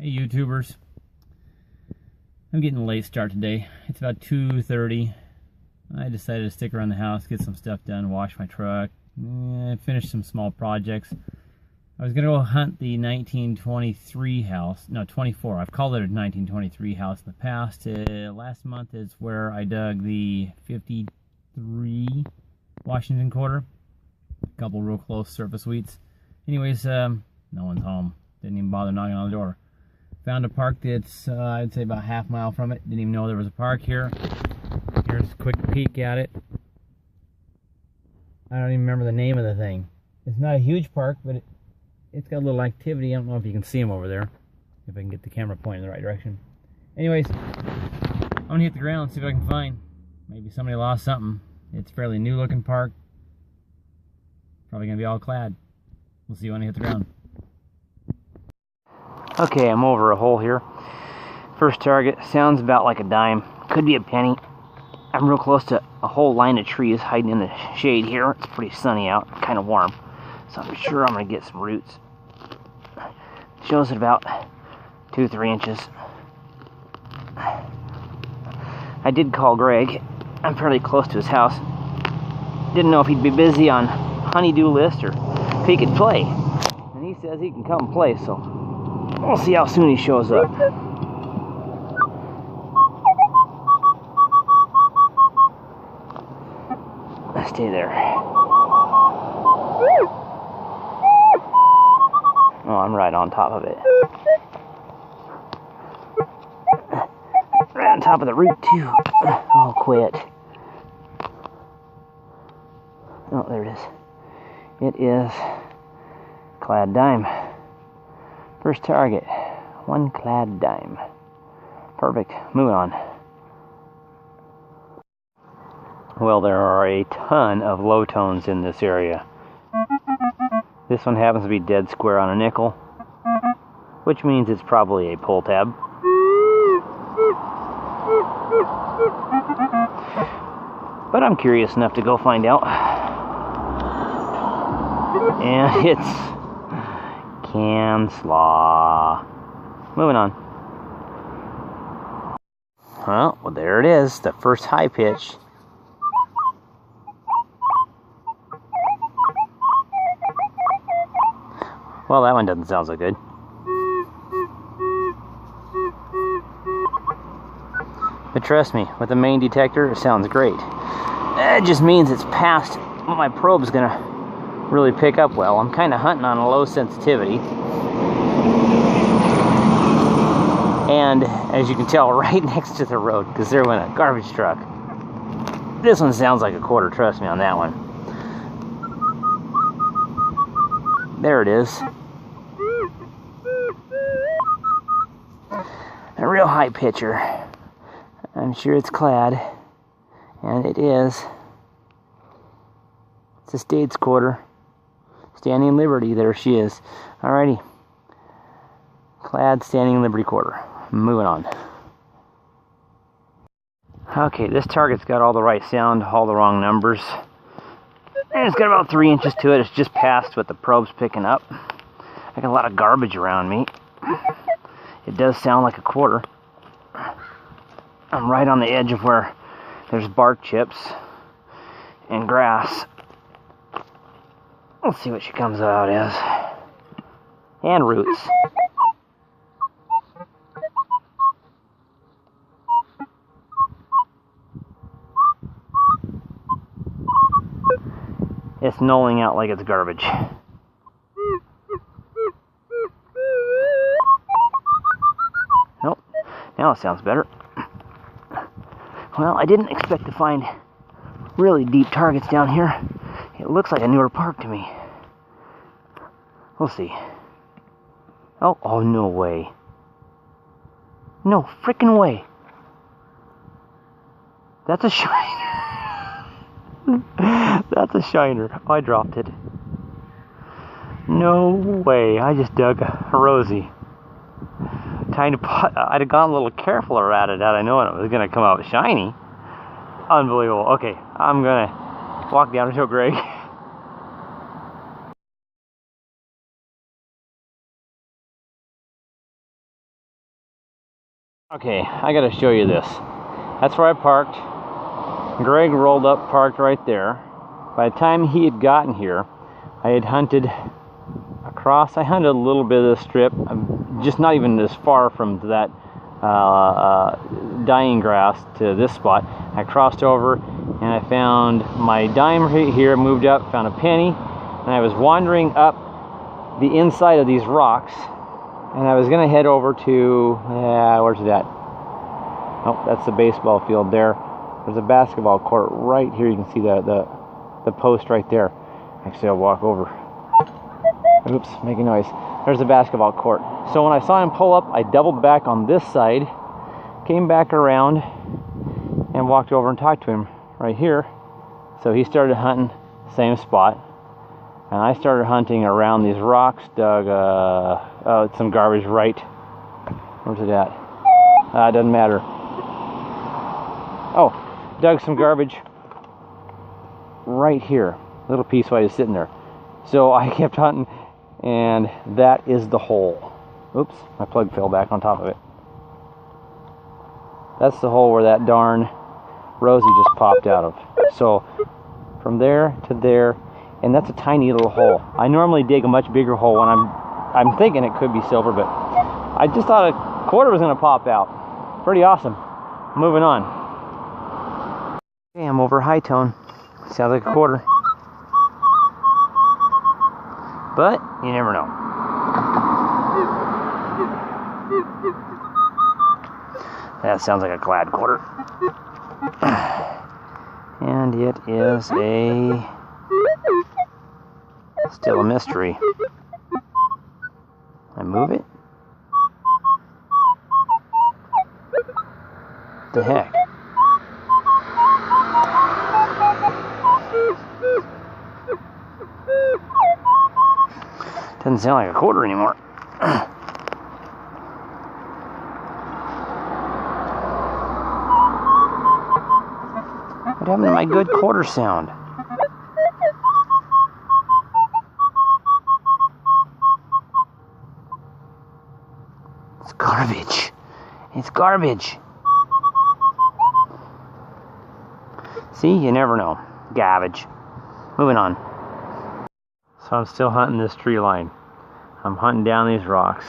Hey YouTubers, I'm getting a late start today. It's about 2:30. I decided to stick around the house, get some stuff done, wash my truck, finish some small projects. I was going to go hunt the 1923 house, no 24, I've called it a 1923 house in the past. Last month is where I dug the 53 Washington quarter. A couple real close surface wheats. Anyways, no one's home. Didn't even bother knocking on the door. Found a park that's, I'd say about half mile from it. Didn't even know there was a park here. Here's a quick peek at it. I don't even remember the name of the thing. It's not a huge park, but it's got a little activity. I don't know if you can see them over there. If I can get the camera pointing in the right direction. Anyways, I'm gonna hit the ground and see if I can find. Maybe somebody lost something. It's a fairly new looking park. Probably gonna be all clad. We'll see when I hit the ground. Okay, I'm over a hole here. First target sounds about like a dime. Could be a penny. I'm real close to a whole line of trees hiding in the shade here. It's pretty sunny out, kind of warm. So I'm sure I'm going to get some roots. Shows it about 2-3 inches. I did call Greg. I'm fairly close to his house. Didn't know if he'd be busy on honeydew list or if he could play. And he says he can come and play, so we'll see how soon he shows up. Stay there. Oh, I'm right on top of it. Right on top of the root, too. Oh, quit. Oh, there it is. It is clad dime. First target, one clad dime. Perfect. Moving on. Well, there are a ton of low tones in this area. This one happens to be dead square on a nickel, which means it's probably a pull tab. But I'm curious enough to go find out. And it's cam slaw. Moving on. Well, there it is, the first high pitch. Well, that one doesn't sound so good. But trust me, with the main detector, it sounds great. It just means it's past what my probe's gonna really pick up well. I'm kind of hunting on a low sensitivity. And as you can tell, right next to the road, because there went a garbage truck. This one sounds like a quarter, trust me on that one. There it is. A real high pitcher. I'm sure it's clad. And it is. It's a States quarter. Standing Liberty, there she is. Alrighty. Clad Standing Liberty quarter. Moving on. Okay, this target's got all the right sound, all the wrong numbers. And it's got about 3 inches to it. It's just past what the probe's picking up. I got a lot of garbage around me. It does sound like a quarter. I'm right on the edge of where there's bark chips and grass. Let's see what she comes out as. And roots. It's knolling out like it's garbage. Nope. Now it sounds better. Well, I didn't expect to find really deep targets down here. It looks like a newer park to me. We'll see. Oh, no way. No frickin' way. That's a shiner. That's a shiner. Oh, I dropped it. No way. I just dug a rosy. I'd have gone a little carefuler at it had I known it was going to come out shiny. Unbelievable. Okay, I'm going to walk down and show Greg. Okay, I gotta show you this. That's where I parked. Greg rolled up, parked right there. By the time he had gotten here, I had hunted across. I hunted a little bit of the strip, just not even as far from that dying grass to this spot. I crossed over and I found my dime right here, moved up, found a penny, and I was wandering up the inside of these rocks, and I was gonna head over to, where's that? Oh, that's the baseball field there. There's a basketball court right here. You can see the post right there. Actually, I'll walk over. Oops, making noise. There's the basketball court. So when I saw him pull up, I doubled back on this side, came back around, and walked over and talked to him right here. So he started hunting, same spot. And I started hunting around these rocks, dug some garbage right. Where's it at? It doesn't matter. Oh, dug some garbage right here. Little piece while he was sitting there. So I kept hunting, and that is the hole. Oops, my plug fell back on top of it. That's the hole where that darn Rosie just popped out of. So from there to there, and that's a tiny little hole. I normally dig a much bigger hole when I'm thinking it could be silver, but I just thought a quarter was gonna pop out. Pretty awesome. Moving on. Okay, I'm over high tone. Sounds like a quarter. But you never know. That sounds like a glad quarter. And it is still a mystery. I move it. What the heck? Doesn't sound like a quarter anymore. What happened to my good quarter sound? It's garbage. It's garbage. See, you never know. Garbage. Moving on. So I'm still hunting this tree line. I'm hunting down these rocks.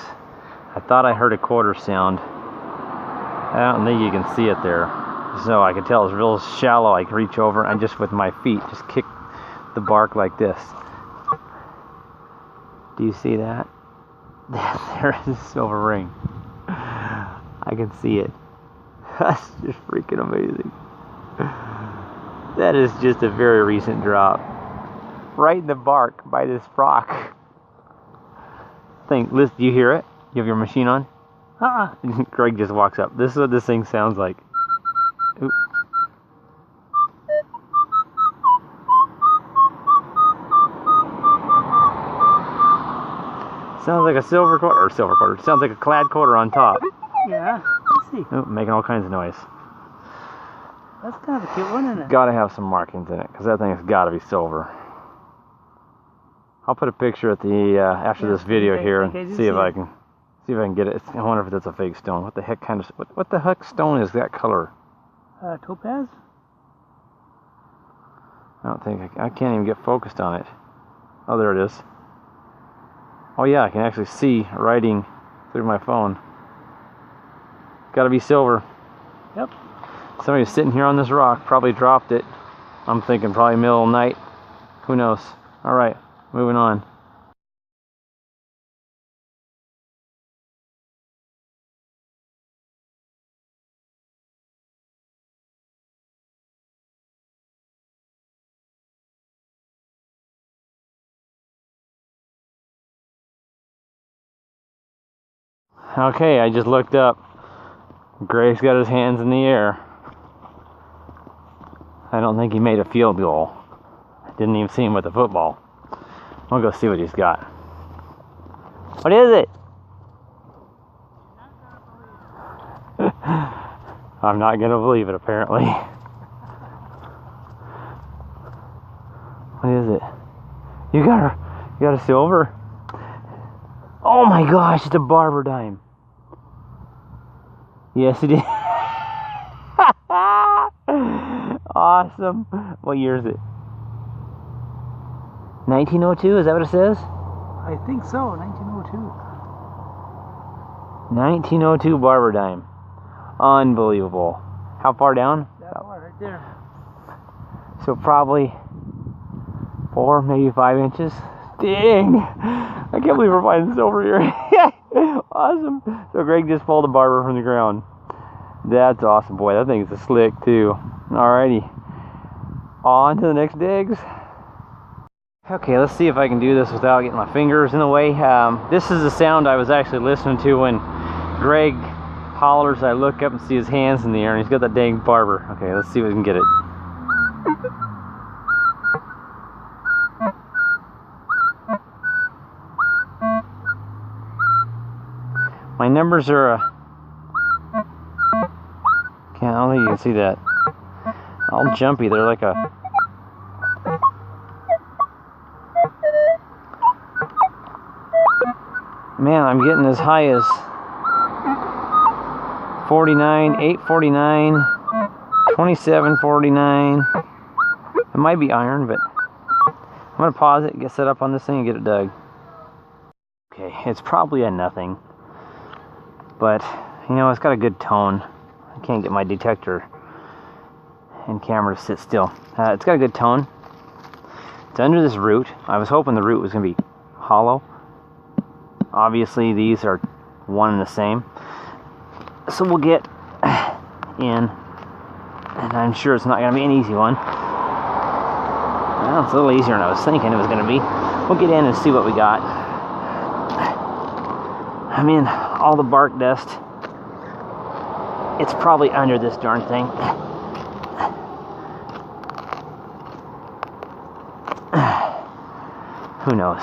I thought I heard a quarter sound. I don't think you can see it there. So I could tell it's real shallow. I could reach over and just with my feet just kick the bark like this. Do you see that? There is a silver ring. I can see it. That's just freaking amazing. That is just a very recent drop. Right in the bark by this rock. Liz, do you hear it? You have your machine on? Greg just walks up. This is what this thing sounds like. Oop. Sounds like a silver quarter. Sounds like a clad quarter on top. Yeah, let's see. Oop, making all kinds of noise. That's kind of a cute one, isn't it? Gotta have some markings in it, because that thing's gotta be silver. I'll put a picture at the after this video here and see if I can get it. I wonder if that's a fake stone. What the heck kind of what the heck stone is that color? Topaz? I don't think I can't even get focused on it. Oh, there it is. Oh yeah, I can actually see writing through my phone. Gotta be silver. Yep. Somebody's sitting here on this rock, probably dropped it. I'm thinking probably middle of the night. Who knows? All right, moving on. Okay, I just looked up. Greg's got his hands in the air. I don't think he made a field goal. I didn't even see him with the football. I'll go see what he's got. What is it? I'm not gonna believe it, apparently. What is it? You got a silver? Oh my gosh, it's a Barber Dime. Yes, it is. Awesome. What year is it? 1902, is that what it says? I think so, 1902. 1902 Barber Dime. Unbelievable. How far down? That far, right there. So probably 4, maybe 5 inches. Dang! I can't believe we're finding silver here. Awesome. So Greg just pulled a barber from the ground. That's awesome, boy. That thing's a slick too. Alrighty. On to the next digs. Okay, let's see if I can do this without getting my fingers in the way. This is the sound I was actually listening to when Greg hollers. I look up and see his hands in the air, and he's got that dang barber. Okay, let's see if we can get it. My numbers are I don't think you can see that. All jumpy. They're like a... Man, I'm getting as high as 49, 849, 2749. It might be iron, but I'm going to pause it, get set up on this thing, and get it dug. Okay, it's probably a nothing. But, you know, it's got a good tone. I can't get my detector and camera to sit still. It's got a good tone. It's under this root. I was hoping the root was going to be hollow. Obviously, these are one and the same. So we'll get in, and I'm sure it's not going to be an easy one. Well, it's a little easier than I was thinking it was going to be. We'll get in and see what we got. I mean, all the bark dust. It's probably under this darn thing. Who knows?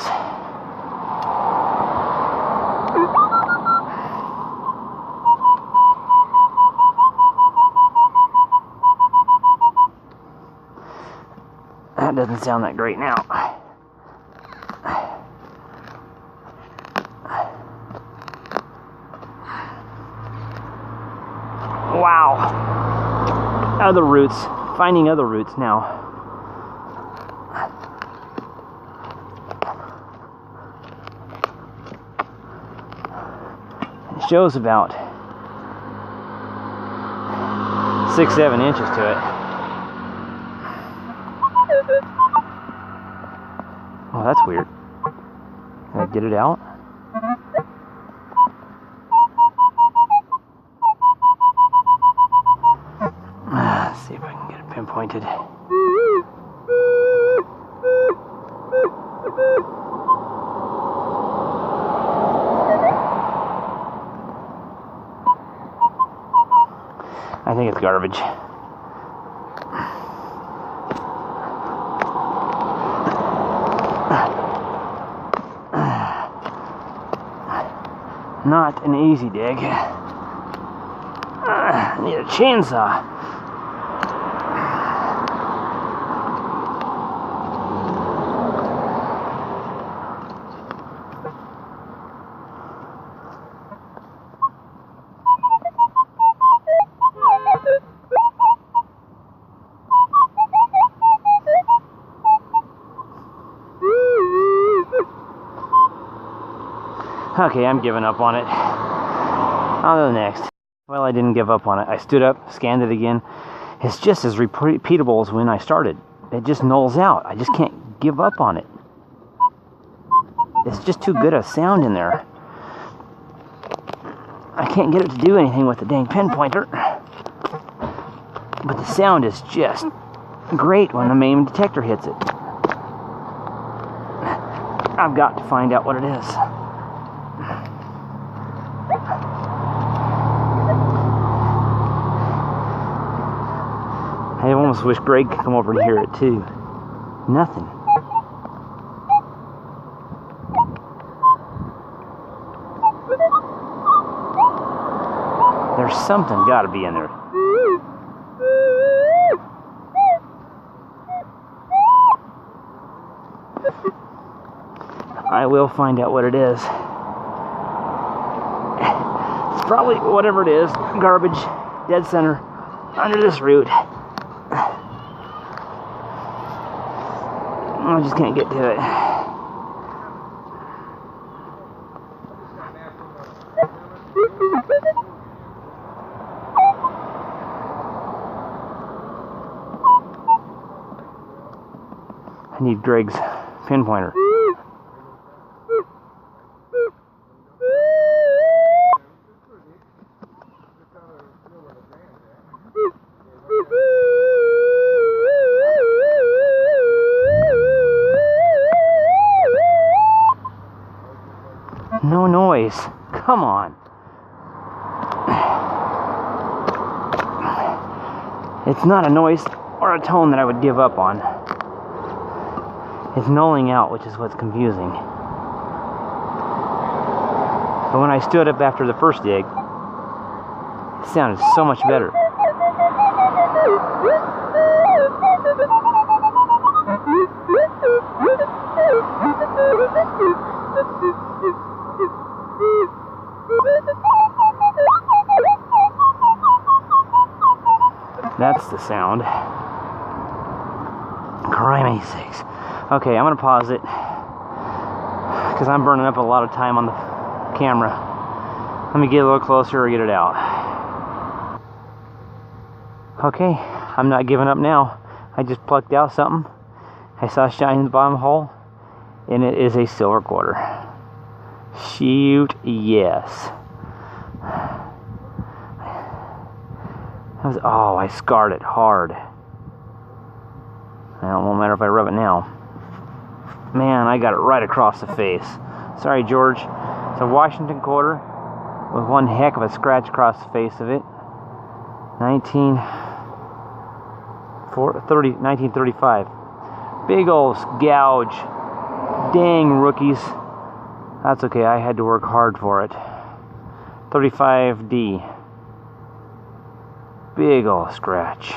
That doesn't sound that great now. Wow. Other roots. Finding other roots now. It shows about 6-7 inches to it. Oh, that's weird. Can I get it out? Let's see if I can get it pinpointed. I think it's garbage. Not an easy dig. I need a chainsaw. Okay, I'm giving up on it. On to the next. Well, I didn't give up on it. I stood up, scanned it again. It's just as repeatable as when I started. It just nulls out. I just can't give up on it. It's just too good a sound in there. I can't get it to do anything with the dang pinpointer. But the sound is just great when the main detector hits it. I've got to find out what it is. I almost wish Greg could come over to hear it too. Nothing. There's something got to be in there. I will find out what it is. probably, whatever it is, garbage, dead center, under this root. I just can't get to it. I need Greg's pinpointer. No noise. Come on. It's not a noise or a tone that I would give up on. It's nulling out, which is what's confusing. But when I stood up after the first dig, it sounded so much better. That's the sound. Criminy sakes. Okay, I'm gonna pause it because I'm burning up a lot of time on the camera. Let me get a little closer or get it out. Okay, I'm not giving up now. I just plucked out something. I saw a shine in the bottom hole, and it is a silver quarter. Shoot, yes. Oh, I scarred it hard. Well, it won't matter if I rub it now. Man, I got it right across the face. Sorry, George. It's a Washington quarter with one heck of a scratch across the face of it. 1935. Big old gouge. Dang, rookies. That's okay, I had to work hard for it. 35D. Big old scratch.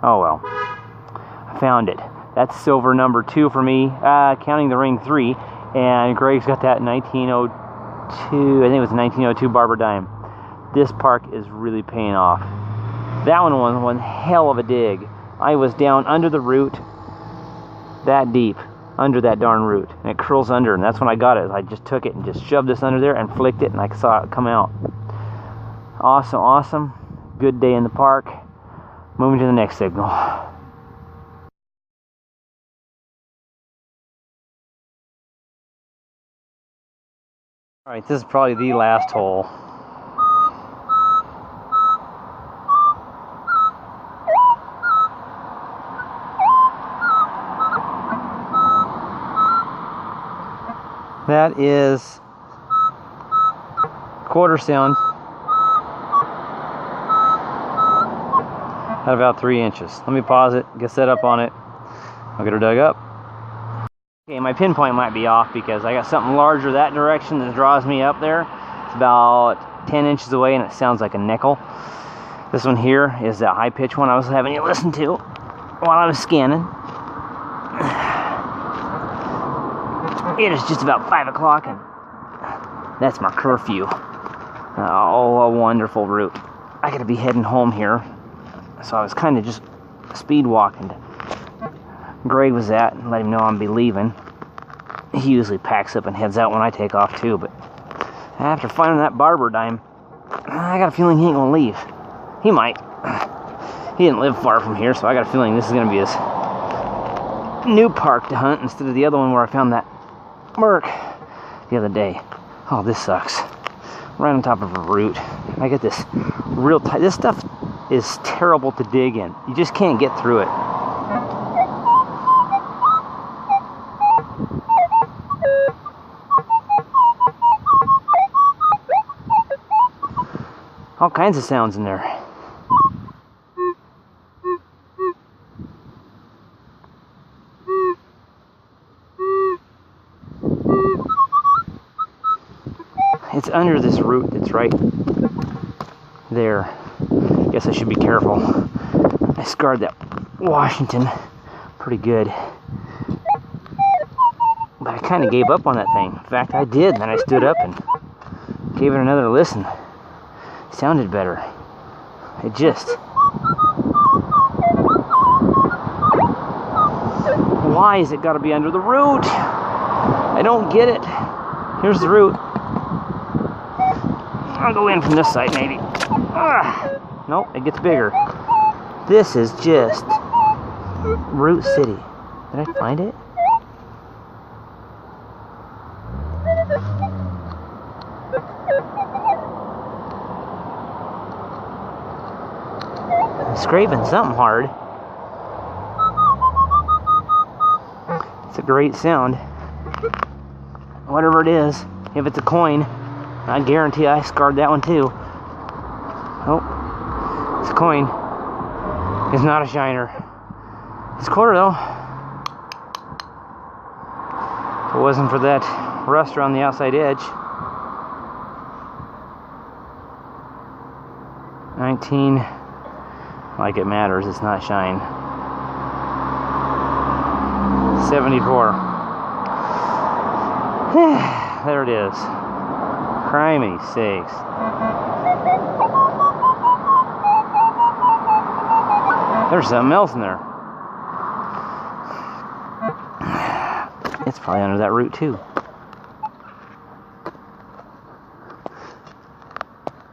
Oh well. I found it. That's silver number 2 for me, counting the ring 3. And Greg's got that 1902, I think it was 1902 Barber Dime. This park is really paying off. That one was one hell of a dig. I was down under the root, that deep, under that darn root. And it curls under, and that's when I got it. I just took it and just shoved this under there and flicked it, and I saw it come out. Awesome, awesome. Good day in the park. Moving to the next signal. Alright, this is probably the last hole. That is quarter sound at about 3 inches. Let me pause it, get set up on it. I'll get her dug up. Okay, my pinpoint might be off because I got something larger that direction that draws me up there. It's about 10 inches away and it sounds like a nickel. This one here is that high pitch one I was having you listen to while I was scanning. It is just about 5 o'clock and that's my curfew. Oh, a wonderful route. I gotta be heading home here. So I was kind of just speed walking to Greg was at and let him know I'm be leaving. He usually packs up and heads out when I take off too, but after finding that Barber Dime, I got a feeling he ain't gonna leave. He might. He didn't live far from here, so I got a feeling this is gonna be his new park to hunt instead of the other one where I found that Merc the other day. Oh, this sucks. Right on top of a root. I get this real tight. This stuff is terrible to dig in. You just can't get through it. All kinds of sounds in there. It's under this root that's right there. Guess I should be careful. I scarred that Washington pretty good. But I kind of gave up on that thing. In fact, I did. And then I stood up and Gave it another listen. Sounded better. It just... Why is it got to be under the root? I don't get it. Here's the root. I'll go in from this side, maybe. Nope, it gets bigger. This is just Root City. Did I find it? I'm scraping something hard. It's a great sound. Whatever it is, if it's a coin, I guarantee I scarred that one too. Oh, it's a coin. It's not a shiner. It's a quarter though. If it wasn't for that rust around the outside edge. 19, like it matters, it's not shine. 74. There it is. Criminy sakes. There's something else in there. It's probably under that root too.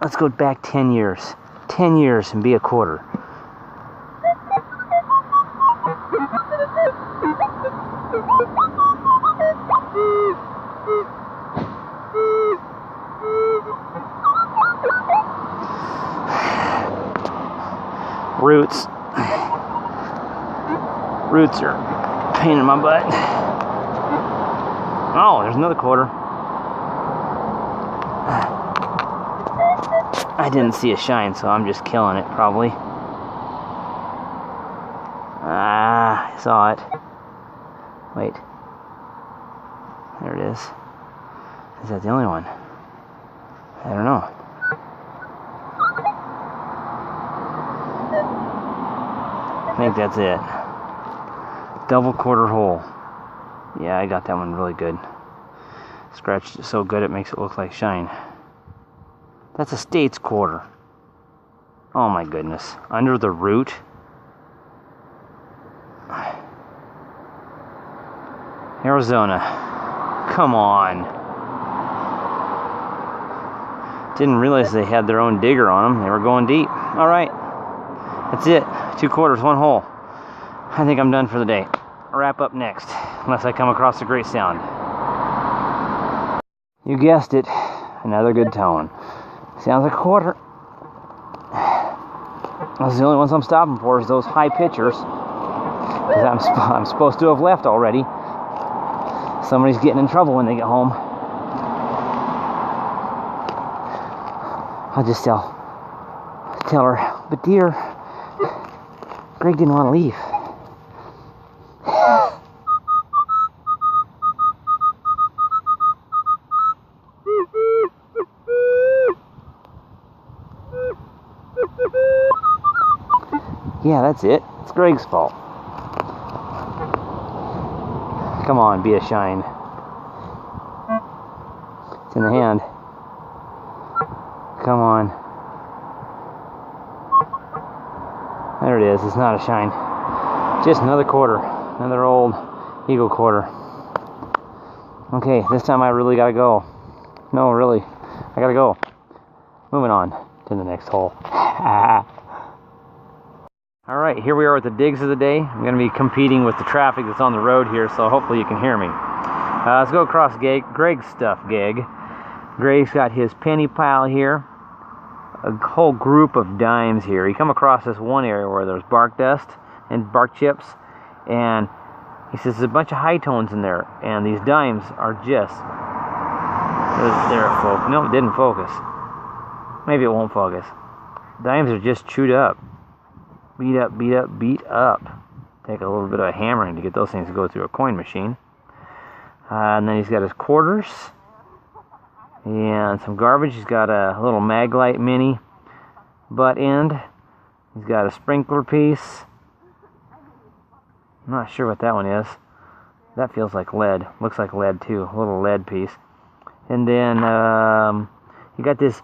Let's go back 10 years. 10 years and be a quarter. Roots. Roots are a pain in my butt. Oh, there's another quarter. I didn't see a shine, so I'm just killing it, probably. I saw it. Wait. There it is. Is that the only one? I don't know. I think that's it. Double quarter hole. Yeah, I got that one really good. Scratched it so good it makes it look like shine. That's a States quarter. Oh my goodness. Under the root. Arizona. Come on. Didn't realize they had their own digger on them. They were going deep. Alright. That's it. 2 quarters, 1 hole. I think I'm done for the day. I'll wrap up next. Unless I come across a great sound. You guessed it. Another good tone. Sounds like a quarter. Those are the only ones I'm stopping for, is those high pitchers. Because I'm supposed to have left already. Somebody's getting in trouble when they get home. I'll just tell her, but dear, Greg didn't want to leave. Yeah, that's it. It's Greg's fault. Come on, be a shine. It's in the hand. Come on. There it is. It's not a shine. Just another quarter. Another old Eagle quarter. Okay, this time I really gotta go. No, really. I gotta go. Moving on to the next hole. Alright, here we are with the digs of the day. I'm going to be competing with the traffic that's on the road here, so hopefully you can hear me. Let's go across Greg's stuff, Greg's got his penny pile here. A whole group of dimes here. You come across this one area where there's bark dust and bark chips, and he says there's a bunch of high tones in there, and these dimes are just... There it focused. No, it didn't focus. Maybe it won't focus. Dimes are just chewed up. Beat up, beat up, beat up. Take a little bit of hammering to get those things to go through a coin machine. And then he's got his quarters. And some garbage. He's got a little Maglite mini butt end. He's got a sprinkler piece. I'm not sure what that one is. That feels like lead. Looks like lead too. A little lead piece. And then You got this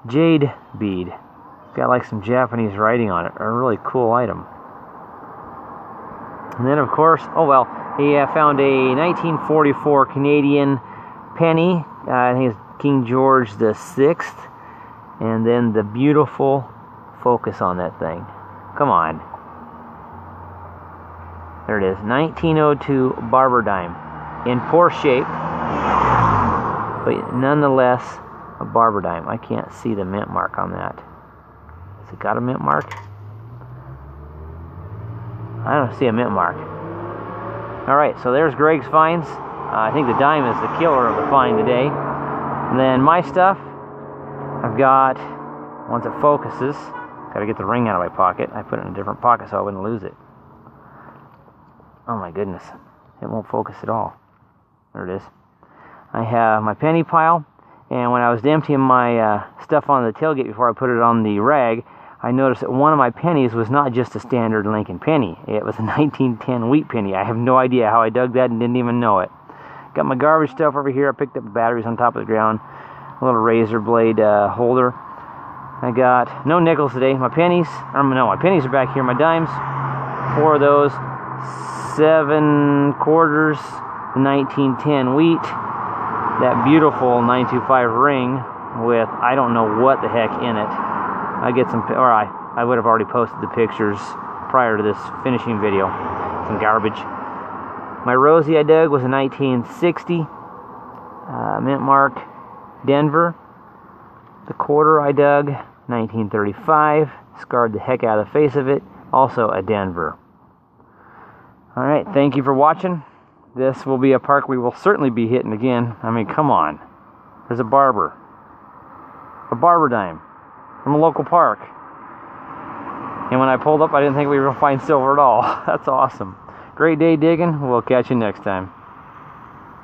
jade bead. It's got like some Japanese writing on it. A really cool item. And then, of course, oh well, he found a 1944 Canadian penny. I think it's King George the VI. And then the beautiful focus on that thing. Come on. There it is. 1902 Barber Dime. In poor shape, but nonetheless a Barber Dime. I can't see the mint mark on that. Has it got a mint mark? I don't see a mint mark. Alright, so there's Greg's finds. I think the dime is the killer of the find today. And then my stuff, I've got, once it focuses, got to get the ring out of my pocket. I put it in a different pocket so I wouldn't lose it. Oh my goodness, it won't focus at all. There it is. I have my penny pile, and when I was emptying my stuff on the tailgate before I put it on the rag, I noticed that one of my pennies was not just a standard Lincoln penny. It was a 1910 wheat penny. I have no idea how I dug that and didn't even know it. Got my garbage stuff over here. I picked up the batteries on top of the ground. A little razor blade holder. I got no nickels today. My pennies, my pennies are back here. My dimes, 4 of those, 7 quarters, 1910 wheat, that beautiful 925 ring with I don't know what the heck in it. I get some, or I would have already posted the pictures prior to this finishing video. Some garbage. My Rosie I dug was a 1960 mint mark Denver. The quarter I dug, 1935, scarred the heck out of the face of it, also a Denver. Alright, thank you for watching. This will be a park we will certainly be hitting again. I mean, come on. There's a Barber Dime from a local park. And when I pulled up, I didn't think we were going to find silver at all. That's awesome. Great day digging. We'll catch you next time.